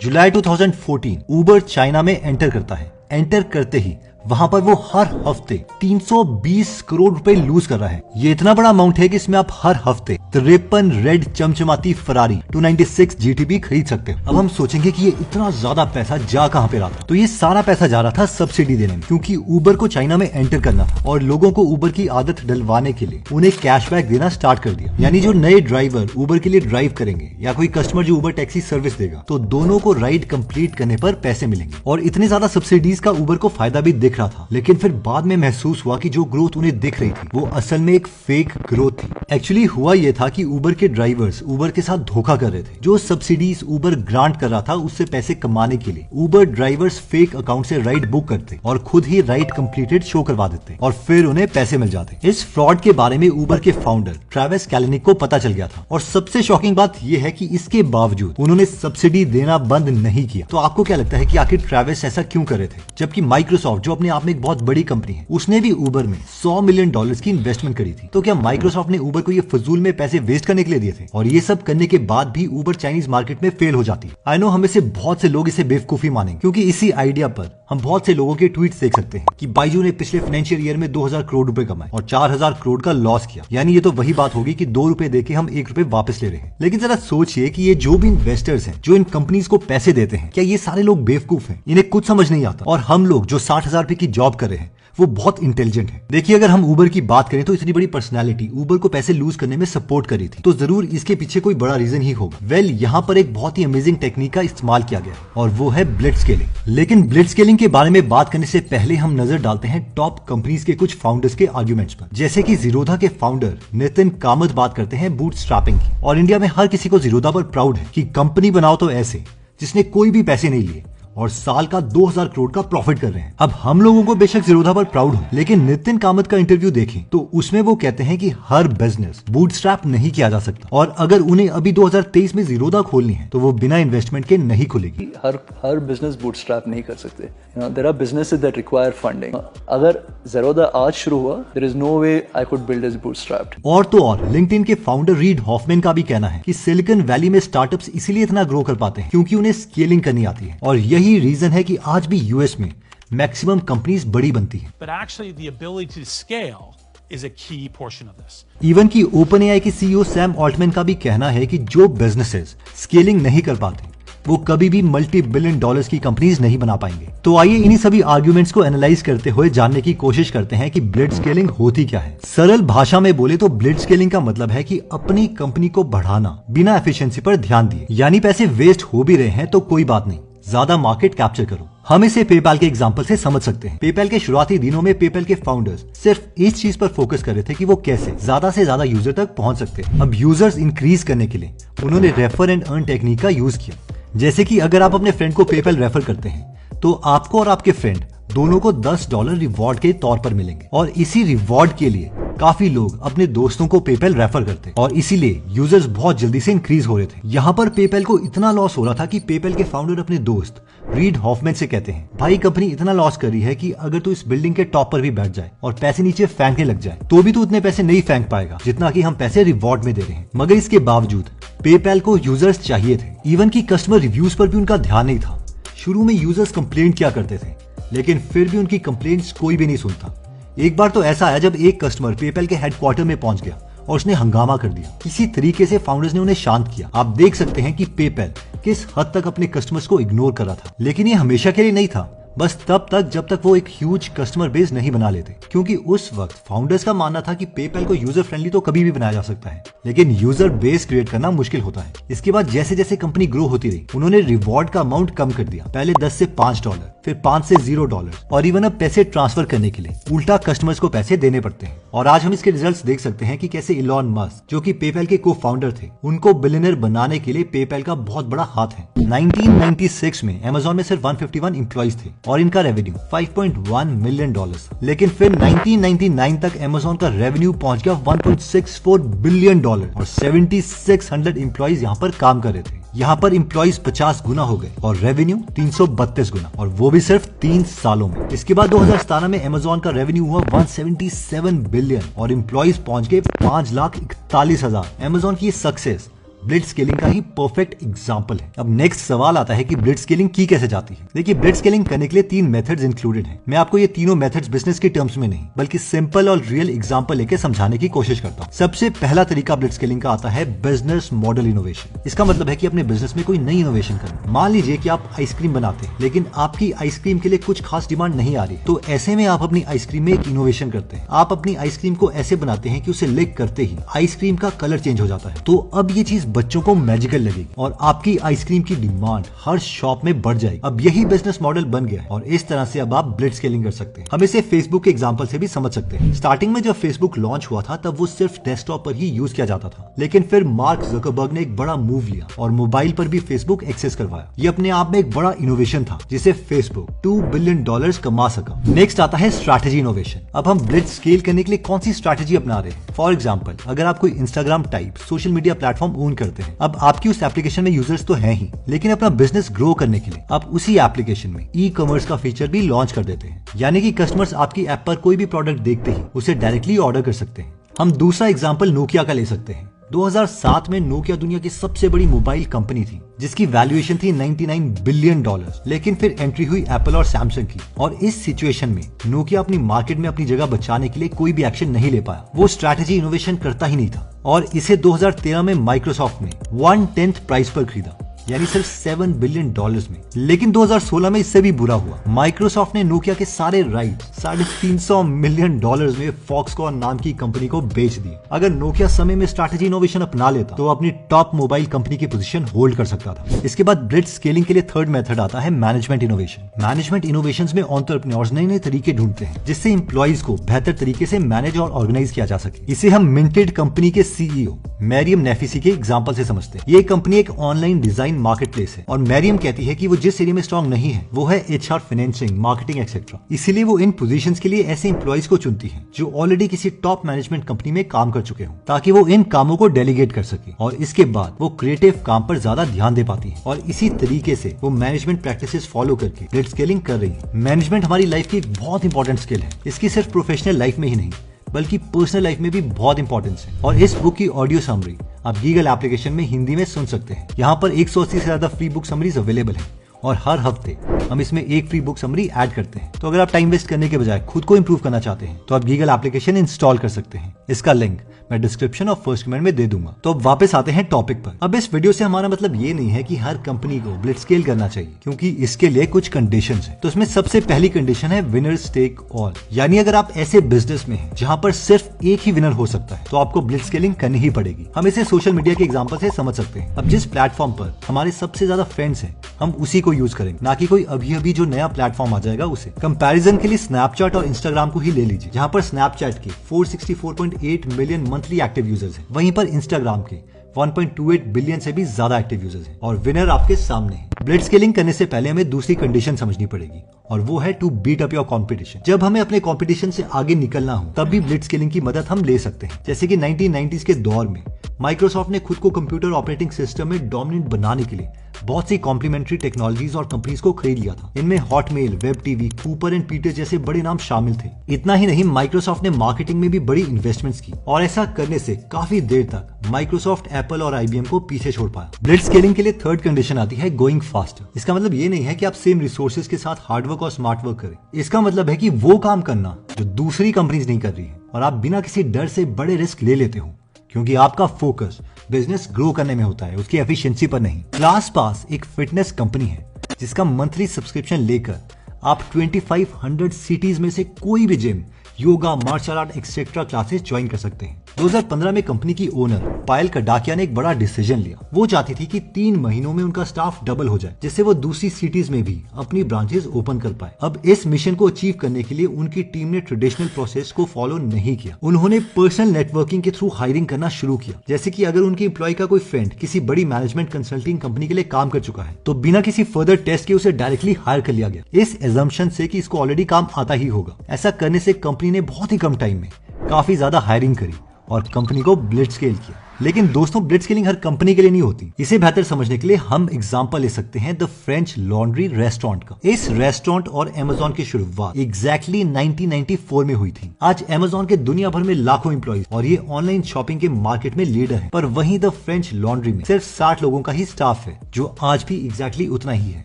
जुलाई 2014 उबर China में enter करता है। एंटर करते ही वहां पर वो हर हफ्ते 320 करोड़ रुपए लूज कर रहा है। ये इतना बड़ा अमाउंट है कि इसमें आप हर हफ्ते 53 रेड चमचमाती फरारी 296 जीटीबी खरीद सकते हो। अब हम सोचेंगे कि ये इतना ज्यादा पैसा जा कहां पे रहा था, तो ये सारा पैसा जा रहा था सब्सिडी देने में, क्योंकि उबर को चाइना में एंटर करना था और लोगों को उबर की आदत डलवाने के लिए उन्हें कैशबैक देना स्टार्ट कर दिया। यानी जो नए ड्राइवर उबर के लिए ड्राइव करेंगे या कोई कस्टमर जो उबर टैक्सी सर्विस देगा, तो दोनों को राइड कंप्लीट करने पर पैसे मिलेंगे। और इतने ज्यादा सब्सिडीज का उबर को फायदा भी दिख रहा था, लेकिन फिर बाद में महसूस हुआ कि जो ग्रोथ उन्हें दिख रही थी वो असल में एक फेक ग्रोथ थी। एक्चुअली हुआ ये था कि उबर के ड्राइवर्स उबर के साथ धोखा कर रहे थे। जो सब्सिडीज उबर ग्रांट कर रहा था उससे पैसे कमाने के लिए उबर ड्राइवर्स फेक अकाउंट से राइड बुक करते और खुद ही राइड कंप्लीटेड शो करवा देते और फिर उन्हें पैसे मिल जाते। इस फ्रॉड के बारे में उबर के फाउंडर ट्रेविस कैलिनिक को पता चल गया था और सबसे शॉकिंग बात यह है कि इसके बावजूद उन्होंने सब्सिडी देना बंद नहीं किया। तो आपको क्या लगता है कि आखिर ट्रेविस ऐसा क्यों कर रहे थे, जबकि माइक्रोसॉफ्ट जो अपने आप में एक बहुत बड़ी कंपनी है उसने भी उबर में $100 मिलियन की इन्वेस्टमेंट करी थी। तो क्या माइक्रोसॉफ्ट ने उबर को ये फजूल में पैसे वेस्ट करने के लिए दिए थे? और ये सब करने के बाद भी उबर चाइनीज मार्केट में फेल हो जाती है। आई नो हमें से बहुत से लोग इसे बेवकूफी मानेंगे, क्योंकि इसी आइडिया पर हम बहुत से लोगों के ट्वीट्स देख सकते हैं कि बाइजू ने पिछले फाइनेंशियल ईयर में 2000 करोड़ रुपए कमाए और 4000 करोड़ का लॉस किया। यानी ये तो वही बात होगी कि ₹2 देके हम ₹1 वापस ले रहे हैं। लेकिन जरा सोचिए कि ये जो भी इन्वेस्टर्स हैं जो इन कंपनीज को पैसे देते हैं, क्या ये सारे लोग बेवकूफ हैं? इन्हें कुछ समझ नहीं आता। और हम लोग जो 60,000 रुपए की जॉब कर रहे हैं वो बहुत इंटेलिजेंट है। देखिए, अगर हम उबर की बात करें तो इतनी बड़ी पर्सनालिटी उबर को पैसे लूज करने में सपोर्ट करी थी, तो जरूर इसके पीछे कोई बड़ा रीजन ही होगा। वेल, यहाँ पर एक बहुत ही अमेजिंग टेक्निक का इस्तेमाल किया गया और वो है ब्लिट्जस्केलिंग। लेकिन ब्लिट्जस्केलिंग के बारे में बात करने से पहले हम नजर डालते हैं टॉप कंपनीज के कुछ फाउंडर्स के आर्ग्यूमेंट्स पर। जैसे कि जीरोधा के फाउंडर नितिन कामत बात करते हैं बूटस्ट्रैपिंग की, और इंडिया में हर किसी को जीरोधा पर प्राउड है कि कंपनी बनाओ तो ऐसे जिसने कोई भी पैसे नहीं लिए और साल का 2000 करोड़ का प्रॉफिट कर रहे हैं। अब हम लोगों को बेशक जीरोधा पर प्राउड हो, लेकिन नितिन कामत का इंटरव्यू देखें तो उसमें वो कहते हैं कि हर बिजनेस बूटस्ट्रैप नहीं किया जा सकता, और अगर उन्हें अभी 2023 में जीरोधा खोलनी है तो वो बिना इन्वेस्टमेंट के नहीं खुलेगी। हर बिजनेस बूटस्ट्रैप नहीं कर सकते। There are businesses that require funding. अगर जीरोधा आज शुरू हुआ, there is no way I could build it bootstrapped. और तो और लिंक्डइन के फाउंडर रीड हॉफमैन का भी कहना है कि सिलिकॉन वैली में स्टार्टअप्स इसीलिए इतना ग्रो कर पाते हैं क्योंकि उन्हें स्केलिंग करनी आती है, और यही रीजन है कि आज भी यूएस में मैक्सिमम कंपनीज बड़ी बनती हैं। But actually the ability to scale is a key portion of this. Even की ओपनएआई के सीईओ सैम ऑल्टमैन का भी कहना है कि जो बिजनेसेस स्केलिंग नहीं कर पाते वो कभी भी $multi-billion की कंपनीज नहीं बना पाएंगे। तो आइए इन्हीं सभी आर्ग्यूमेंट्स को एनालाइज करते हुए जानने की कोशिश करते हैं कि ब्लिट्जस्केलिंग होती क्या है। सरल भाषा में बोले तो ब्लिट्जस्केलिंग का मतलब है कि अपनी कंपनी को बढ़ाना बिना एफिशिएंसी पर ध्यान दिए। यानी पैसे वेस्ट हो भी रहे हैं तो कोई बात नहीं, ज्यादा मार्केट कैप्चर करो। हम इसे पेपैल के एग्जांपल से समझ सकते हैं। पेपैल के शुरुआती दिनों में पेपैल के फाउंडर्स सिर्फ इस चीज पर फोकस कर रहे थे कि वो कैसे ज्यादा से ज्यादा यूजर तक पहुंच सकते हैं। अब यूजर्स इंक्रीज करने के लिए उन्होंने रेफर एंड अर्न टेक्निक का यूज किया। जैसे कि अगर आप अपने फ्रेंड को पेपैल रेफर करते हैं तो आपको और आपके फ्रेंड दोनों को $10 रिवॉर्ड के तौर पर मिलेंगे, और इसी रिवॉर्ड के लिए काफी लोग अपने दोस्तों को पेपैल रेफर करते और इसीलिए यूजर्स बहुत जल्दी से इंक्रीज हो रहे थे। यहाँ पर पेपैल को इतना लॉस हो रहा था कि पेपैल के फाउंडर अपने दोस्त रीड हॉफमैन से कहते हैं, भाई कंपनी इतना लॉस कर रही है कि अगर तू इस बिल्डिंग के टॉप पर भी बैठ जाए और पैसे नीचे फेंकने लग जाए तो भी तू उतने पैसे नहीं फेंक पाएगा जितना कि हम पैसे रिवॉर्ड में दे रहे हैं। मगर इसके बावजूद पेपैल को यूजर्स चाहिए थे। इवन की कस्टमर रिव्यूज पर भी उनका ध्यान नहीं था। शुरू में यूजर्स कंप्लेंट किया करते थे, लेकिन फिर भी उनकी कंप्लेंट्स कोई भी नहीं सुनता। एक बार तो ऐसा आया जब एक कस्टमर पेपैल के हेडक्वार्टर में पहुंच गया और उसने हंगामा कर दिया। किसी तरीके से फाउंडर्स ने उन्हें शांत किया। आप देख सकते हैं कि पेपैल किस हद तक अपने कस्टमर्स को इग्नोर कर रहा था, लेकिन ये हमेशा के लिए नहीं था, बस तब तक जब तक वो एक ह्यूज कस्टमर बेस नहीं बना लेते। क्योंकि उस वक्त फाउंडर्स का मानना था कि पेपैल को यूजर फ्रेंडली तो कभी भी बनाया जा सकता है, लेकिन यूजर बेस क्रिएट करना मुश्किल होता है। इसके बाद जैसे जैसे कंपनी ग्रो होती रही उन्होंने रिवॉर्ड का अमाउंट कम कर दिया। पहले $10 से $5, फिर $5 से $0, और इवन अब पैसे ट्रांसफर करने के लिए उल्टा कस्टमर्स को पैसे देने पड़ते हैं। और आज हम इसके रिजल्ट्स देख सकते हैं कि कैसे इलॉन मस्क, जो कि पेपैल के को फाउंडर थे, उनको बिलियनर बनाने के लिए पेपैल का बहुत बड़ा हाथ है। 1996 में अमेजॉन में सिर्फ 151 एम्प्लॉइज थे और इनका रेवेन्यू $5.1 मिलियन। लेकिन फिर 1999 तक अमेजॉन का रेवेन्यू पहुंच गया $1.64 बिलियन और 7600 एम्प्लॉइज यहाँ पर काम कर रहे थे। यहाँ पर एम्प्लॉइज 50 गुना हो गए और रेवेन्यू 332 गुना, और वो भी सिर्फ 3 सालों में। इसके बाद 2017 में अमेजॉन का रेवेन्यू हुआ 177 बिलियन और एम्प्लॉइज पहुंच गए 5,41,000। अमेजॉन की सक्सेस ब्लिट्ज स्केलिंग का ही परफेक्ट एग्जांपल है। अब नेक्स्ट सवाल आता है कि ब्लिट्ज स्केलिंग की कैसे जाती है। देखिए, ब्लिट्ज स्केलिंग करने के लिए 3 मेथड्स इंक्लूडेड हैं। मैं आपको ये तीनों मेथड्स बिजनेस के टर्म्स में नहीं बल्कि सिंपल और रियल एग्जांपल लेके समझाने की कोशिश करता हूँ। सबसे पहला तरीका ब्लिट्ज स्केलिंग का आता है बिजनेस मॉडल इनोवेशन। इसका मतलब है कि अपने बिजनेस में कोई नई इनोवेशन करना। मान लीजिए कि आप आइसक्रीम बनाते हैं, लेकिन आपकी आइसक्रीम के लिए कुछ खास डिमांड नहीं आ रही, तो ऐसे में आप अपनी आइसक्रीम में एक इनोवेशन करते हैं। आप अपनी आइसक्रीम को ऐसे बनाते हैं कि उसे लिक करते ही आइसक्रीम का कलर चेंज हो जाता है। तो अब ये चीज बच्चों को मैजिकल लगेगी और आपकी आइसक्रीम की डिमांड हर शॉप में बढ़ जाएगी। अब यही बिजनेस मॉडल बन गया है और इस तरह से अब आप ब्लिट्ज स्केलिंग कर सकते हैं। हम इसे फेसबुक के एग्जांपल से भी समझ सकते हैं। स्टार्टिंग में जब फेसबुक लॉन्च हुआ था तब वो सिर्फ डेस्कटॉप पर ही यूज किया जाता था, लेकिन फिर मार्क ज़करबर्ग ने एक बड़ा मूव लिया और मोबाइल पर भी फेसबुक एक्सेस करवाया। ये अपने आप में एक बड़ा इनोवेशन था जिसे फेसबुक $2 बिलियन कमा सका। नेक्स्ट आता है स्ट्रैटेजी इनोवेशन। अब हम ब्लिट्ज स्केल करने के लिए कौन सी स्ट्रैटेजी अपना रहे हैं। फॉर एग्जांपल, अगर आप कोई Instagram type social media platform own करते हैं, अब आपकी उस एप्लीकेशन में यूजर्स तो हैं ही, लेकिन अपना बिजनेस ग्रो करने के लिए आप उसी एप्लीकेशन में ई कॉमर्स का फीचर भी लॉन्च कर देते हैं। यानी कि कस्टमर्स आपकी ऐप पर कोई भी प्रोडक्ट देखते ही उसे डायरेक्टली ऑर्डर कर सकते हैं। हम दूसरा एग्जांपल नोकिया का ले सकते हैं। 2007 में नोकिया दुनिया की सबसे बड़ी मोबाइल कंपनी थी जिसकी वैल्यूएशन थी $99 बिलियन। लेकिन फिर एंट्री हुई एप्पल और सैमसंग की और इस सिचुएशन में नोकिया अपनी मार्केट में अपनी जगह बचाने के लिए कोई भी एक्शन नहीं ले पाया। वो स्ट्रैटेजी इनोवेशन करता ही नहीं था और इसे 2013 में माइक्रोसॉफ्ट ने 1/10 प्राइस पर खरीदा, यानी सिर्फ $7 बिलियन में। लेकिन 2016 में इससे भी बुरा हुआ। माइक्रोसॉफ्ट ने नोकिया के सारे राइट $350 मिलियन में फॉक्सकॉन नाम की कंपनी को बेच दिए। अगर नोकिया समय में स्ट्रैटेजी इनोवेशन अपना लेता तो अपनी टॉप मोबाइल कंपनी की पोजीशन होल्ड कर सकता था। इसके बाद ब्लिट्ज स्केलिंग के लिए थर्ड मेथड आता है मैनेजमेंट इनोवेशन। मैनेजमेंट इनोवेशन में एंटरप्रेन्योर्स नए नए तरीके ढूंढते हैं जिससे एम्प्लॉइज को बेहतर तरीके से मैनेज और ऑर्गेनाइज किया जा सके। इसे हम मिंटेड कंपनी के सीईओ मैरियम नेफिसी के एग्जांपल से समझते हैं। ये कंपनी एक ऑनलाइन डिजाइन मार्केटप्लेस है और मैरियम कहती है कि वो जिस एरिया में स्ट्रांग नहीं है वो है एचआर, फाइनेंसिंग, मार्केटिंग एक्सेट्रा। इसीलिए वो इन पोजीशंस के लिए ऐसे एम्प्लॉइज को चुनती है जो ऑलरेडी किसी टॉप मैनेजमेंट कंपनी में काम कर चुके हों, ताकि वो इन कामों को डेलीगेट कर सके और इसके बाद वो क्रिएटिव काम पर ज्यादा ध्यान दे पाती है। और इसी तरीके से वो मैनेजमेंट प्रैक्टिसेस फॉलो करके ब्लिट्ज स्केलिंग कर रही है। मैनेजमेंट हमारी लाइफ की एक बहुत इंपॉर्टेंट स्किल है। इसकी सिर्फ प्रोफेशनल लाइफ में ही नहीं बल्कि पर्सनल लाइफ में भी बहुत इंपॉर्टेंस है। और इस बुक की ऑडियो समरी आप गीगल एप्लीकेशन में हिंदी में सुन सकते हैं। यहाँ पर 180 से ज्यादा फ्री बुक समरीज अवेलेबल है और हर हफ्ते हम इसमें एक फ्री बुक समरी ऐड करते हैं। तो अगर आप टाइम वेस्ट करने के बजाय खुद को इंप्रूव करना चाहते हैं तो आप गीगल एप्लीकेशन इंस्टॉल कर सकते हैं। इसका लिंक मैं डिस्क्रिप्शन और फर्स्ट कमेंट में दे दूंगा। तो अब वापस आते हैं टॉपिक पर। अब इस वीडियो से हमारा मतलब ये नहीं है कि हर कंपनी को ब्लिट्ज स्केल करना चाहिए, क्योंकि इसके लिए कुछ कंडीशंस हैं। तो इसमें सबसे पहली कंडीशन है विनर्स टेक ऑल। यानी अगर आप ऐसे बिजनेस में हैं जहां पर सिर्फ एक ही विनर हो सकता है तो आपको ब्लिट्ज स्केलिंग करनी ही पड़ेगी। हम इसे सोशल मीडिया के एग्जांपल से समझ सकते हैं। अब जिस प्लेटफॉर्म पर हमारे सबसे ज्यादा फ्रेंड्स हैं हम उसी को यूज करेंगे, ना कि कोई अभी अभी जो नया प्लेटफॉर्म आ जाएगा उसे। कंपैरिजन के लिए स्नैपचैट और इंस्टाग्राम को ही ले लीजिए, जहां पर स्नैपचैट के 464.8 मिलियन मंथली एक्टिव यूजर्स हैं, वहीं पर इंस्टाग्राम के 1.28 बिलियन से भी ज्यादा एक्टिव यूजर्स हैं और विनर आपके सामने है। ब्लिट्ज स्केलिंग करने से पहले हमें दूसरी कंडीशन समझनी पड़ेगी और वो है to beat up your competition. जब हमें अपने कंपटीशन से आगे निकलना हो तब भी ब्लिट्ज स्केलिंग की मदद हम ले सकते हैं। जैसे कि 1990s के दौर में माइक्रोसॉफ्ट ने खुद को कंप्यूटर ऑपरेटिंग सिस्टम में डोमिनेंट बनाने के लिए बहुत सी कॉम्प्लीमेंट्री टेक्नोलॉजीज और कंपनीज को खरीद लिया था। इनमें Hotmail, web TV, Cooper and Peter जैसे बड़े नाम शामिल थे। इतना ही नहीं, माइक्रोसॉफ्ट ने मार्केटिंग में भी बड़ी इन्वेस्टमेंट्स की और ऐसा करने से काफी देर तक माइक्रोसॉफ्ट, एप्पल और आईबीएम को पीछे छोड़ पाया। ब्लिट्ज स्केलिंग के लिए थर्ड कंडीशन आती है गोइंग फास्टर। इसका मतलब ये नहीं है कि आप सेम रिसोर्सेज के साथ हार्डवर्क और स्मार्ट वर्क करें। इसका मतलब है कि वो काम करना जो दूसरी कंपनीज नहीं कर रही है और आप बिना किसी डर से बड़े रिस्क ले लेते हो, क्योंकि आपका फोकस बिजनेस ग्रो करने में होता है, उसकी एफिशिएंसी पर नहीं। क्लास पास एक फिटनेस कंपनी है जिसका मंथली सब्सक्रिप्शन लेकर आप 2500 सिटीज में से कोई भी gym, yoga, martial art etcetera classes join कर सकते हैं। 2015 में कंपनी की ओनर पायल कडाकिया ने एक बड़ा डिसीजन लिया। वो चाहती थी कि 3 महीनों में उनका स्टाफ डबल हो जाए, जिससे वो दूसरी सिटीज में भी अपनी ब्रांचेस ओपन कर पाए। अब इस मिशन को अचीव करने के लिए उनकी टीम ने ट्रेडिशनल प्रोसेस को फॉलो नहीं किया। उन्होंने पर्सनल नेटवर्किंग के थ्रू हायरिंग करना शुरू किया। जैसे कि अगर उनके एम्प्लॉय का कोई फ्रेंड किसी बड़ी मैनेजमेंट कंसल्टिंग कंपनी के लिए काम कर चुका है तो बिना किसी फर्दर टेस्ट के उसे डायरेक्टली हायर कर लिया गया, इस एजम्पशन से कि इसको ऑलरेडी काम आता ही होगा। ऐसा करने से कंपनी ने बहुत ही कम टाइम में काफी ज्यादा हायरिंग करी और कंपनी को ब्लिट्ज स्केल किया। लेकिन दोस्तों ब्लिट्ज स्केलिंग हर कंपनी के लिए नहीं होती। इसे बेहतर समझने के लिए हम एग्जांपल ले सकते हैं द फ्रेंच लॉन्ड्री रेस्टोरेंट का। इस रेस्टोरेंट और अमेज़न की शुरुआत एग्जैक्टली 1994 में हुई थी। आज अमेज़न के दुनिया भर में लाखों एम्प्लॉइज और ये ऑनलाइन शॉपिंग के मार्केट में लीडर है। पर वहीं द फ्रेंच लॉन्ड्री में सिर्फ 60 लोगों का ही स्टाफ है, जो आज भी एग्जैक्टली उतना ही है।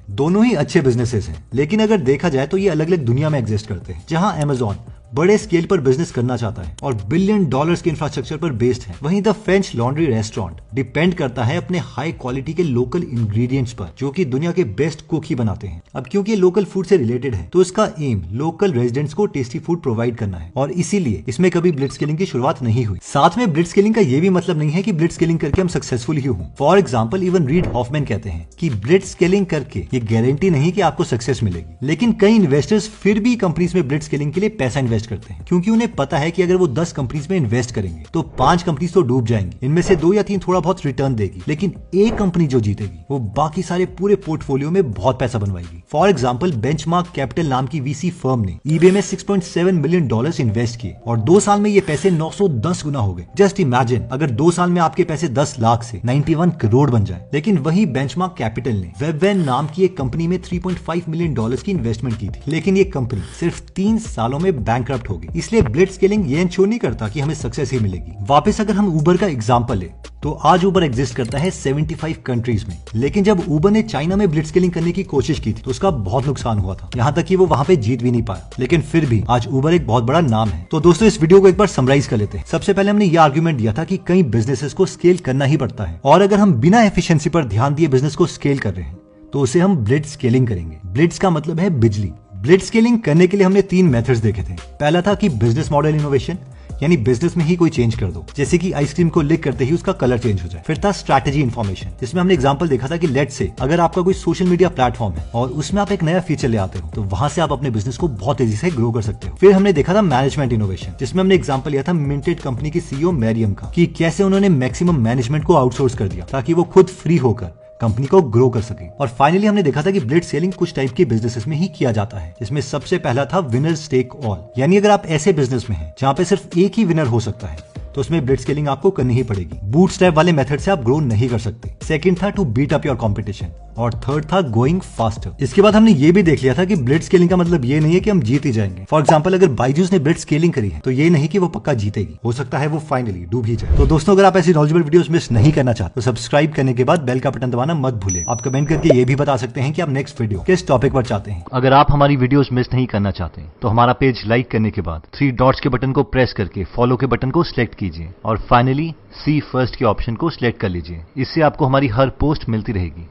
दोनों ही अच्छे बिजनेसेस हैं, लेकिन अगर देखा जाए तो ये अलग अलग दुनिया में एग्जिस्ट करते हैं। जहां अमेज़न बड़े स्केल पर बिजनेस करना चाहता है और बिलियन डॉलर्स के इंफ्रास्ट्रक्चर पर बेस्ड है, वहीं the French laundry restaurant depend करता है अपने हाई क्वालिटी के लोकल इंग्रेडिएंट्स पर, जो कि दुनिया के बेस्ट कुक ही बनाते हैं। अब क्योंकि ये लोकल फूड से रिलेटेड है, तो इसका एम लोकल रेजिडेंट्स को टेस्टी फूड प्रोवाइड करना है, और इसीलिए इसमें कभी ब्लिट्ज स्केलिंग की शुरुआत नहीं हुई। साथ में ब्लिट्ज स्केलिंग का ये भी मतलब नहीं है कि ब्लिट्ज स्केलिंग करके हम सक्सेसफुल ही हों। For example even read Hoffmann कहते हैं कि ब्लिट्ज स्केलिंग करके ये गारंटी नहीं कि आपको सक्सेस मिलेगी, लेकिन कई इन्वेस्टर्स फिर भी कंपनीज में ब्लिट्ज स्केलिंग के लिए पैसा इन्वेस्ट करते हैं, क्योंकि उन्हें पता है कि अगर वो 10 कंपनीज में इन्वेस्ट करेंगे तो 5 कंपनीज तो डूब जाएंगी, इनमें से 2 या 3 थोड़ा बहुत रिटर्न देगी, लेकिन एक कंपनी जो जीतेगी वो बाकी सारे पूरे पोर्टफोलियो में बहुत पैसा बनवाएगी। फॉर एग्जांपल बेंचमार्क कैपिटल नाम की वीसी फर्म ने ईबे में $6.7 मिलियन इन्वेस्ट किए और 2 साल में ये पैसे 910 गुना हो गए। जस्ट इमेजिन अगर 2 साल में आपके पैसे 10 लाख से 91 करोड़ बन जाए। लेकिन वही बेंचमार्क कैपिटल ने वेबवेन नाम की एक कंपनी में $3.5 मिलियन की इन्वेस्टमेंट की थी, लेकिन ये कंपनी सिर्फ 3 सालों में बैंकक्रप्ट हो गई। इसलिए ब्लिट्ज स्केलिंग ये इंश्योर नहीं करता कि हमें सक्सेस ही मिलेगी। वापस अगर हम उबर का एग्जांपल ले, तो आज उबर एग्जिस्ट करता है 75 कंट्रीज में, लेकिन जब उबर ने चाइना में ब्लिट्ज स्केलिंग करने की कोशिश की थी तो उसका बहुत नुकसान हुआ था, यहाँ तक कि वो वहाँ पे जीत भी नहीं पाया। लेकिन फिर भी आज उबर एक बहुत बड़ा नाम है। तो दोस्तों इस वीडियो को एक बार समराइज कर लेते हैं। सबसे पहले हमने ये आर्ग्यूमेंट दिया था कि कई बिजनेसेस को स्केल करना ही पड़ता है, और अगर हम बिना एफिशिएंसी पर ध्यान दिए बिजनेस को स्केल कर रहे हैं तो उसे हम ब्लिट्ज स्केलिंग करेंगे। ब्लिट्ज का मतलब है बिजली। ब्लिट्ज स्केलिंग करने के लिए हमने 3 मेथड्स देखे थे। पहला था कि बिजनेस मॉडल इनोवेशन, यानी बिजनेस में ही कोई चेंज कर दो, जैसे कि आइसक्रीम को लिक करते ही उसका कलर चेंज हो जाए। फिर था स्ट्रैटेजी इन्फॉर्मेशन, जिसमें हमने एग्जांपल देखा था कि लेट से अगर आपका कोई सोशल मीडिया प्लेटफॉर्म है और उसमें आप एक नया फीचर ले आते हो, तो वहां से आप अपने बिजनेस को बहुत तेजी से ग्रो कर सकते हो। फिर हमने देखा था मैनेजमेंट इनोवेशन, जिसमें हमने एग्जांपल लिया था मिंटेड कंपनी की सीईओ मैरियम का, कि कैसे उन्होंने मैक्सिमम मैनेजमेंट को आउटसोर्स कर दिया ताकि वो खुद फ्री होकर कंपनी को ग्रो कर सके। और फाइनली हमने देखा था कि ब्लिट्ज स्केलिंग कुछ टाइप के बिजनेसेस में ही किया जाता है, जिसमें सबसे पहला था विनर्स टेक ऑल, यानी अगर आप ऐसे बिजनेस में हैं जहां पे सिर्फ एक ही विनर हो सकता है तो उसमें ब्लिट्ज स्केलिंग आपको करनी ही पड़ेगी। बूटस्ट्रैप वाले मेथड से आप ग्रो नहीं कर सकते। सेकंड था to beat up your competition, और थर्ड था गोइंग फास्टर। इसके बाद हमने ये भी देख लिया था कि ब्लिट्ज स्केलिंग का मतलब ये नहीं है कि हम जीत ही जाएंगे। फॉर एग्जांपल अगर बायजूस ने ब्लिट्ज स्केलिंग करी है तो ये नहीं कि वो पक्का जीतेगी, हो सकता है वो फाइनली डूब ही जाए। तो दोस्तों अगर आप ऐसी नॉलेजेबल वीडियोस मिस नहीं करना चाहते तो सब्सक्राइब करने के बाद बेल का बटन दबाना मत भूलें। आप कमेंट करके ये भी बता सकते हैं कि आप नेक्स्ट वीडियो किस टॉपिक पर चाहते हैं। अगर आप हमारी वीडियोस मिस नहीं करना चाहते तो हमारा पेज लाइक करने के बाद 3 डॉट्स के बटन को प्रेस करके फॉलो के बटन को सिलेक्ट कीजिए, और फाइनली सी फर्स्ट के ऑप्शन को सिलेक्ट कर लीजिए। इससे आपको हमारी हर पोस्ट मिलती रहेगी।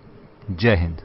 जय हिंद।